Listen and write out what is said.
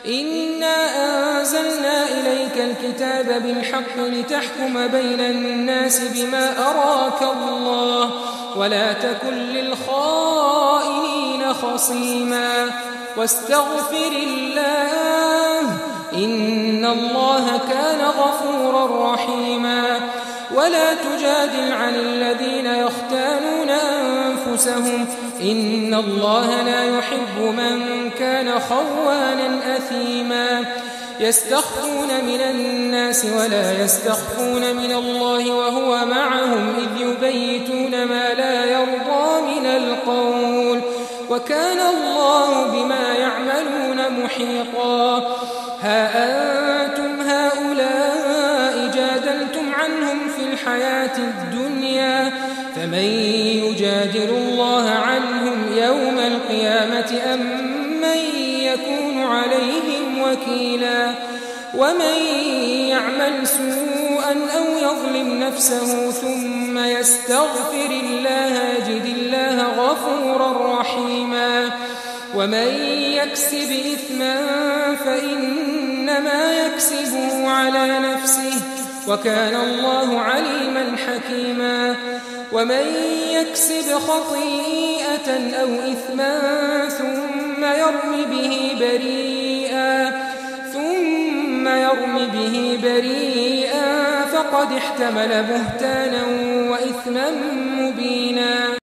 إنا أنزلنا إليك الكتاب بالحق لتحكم بين الناس بما أراك الله ولا تكن للخائنين خصيما واستغفر الله إن الله كان غفورا رحيما ولا تجادل عن الذين يختانون أنفسهم إن الله لا يحب من كان خوانا أثيما يستخفون من الناس ولا يستخفون من الله وهو معهم إذ يبيتون ما لا يرضى من القول وكان الله بما يعملون محيطا ها أنتم هؤلاء جادلتم عنهم في الحياة الدنيا فمن يجادل الله عنهم يوم القيامة أم من يكون عليهم وكيلا ومن يعمل سوءا أو يظلم نفسه ثم يستغفر الله يجد الله غفورا رحيما ومن يكسب إثما فإنما يكسبه على نفسه وكان الله عليما حكيما ومن يكسب خطيئة أو إثما ثم يرم به بريئا فقد احتمل بهتانا وإثما مبينا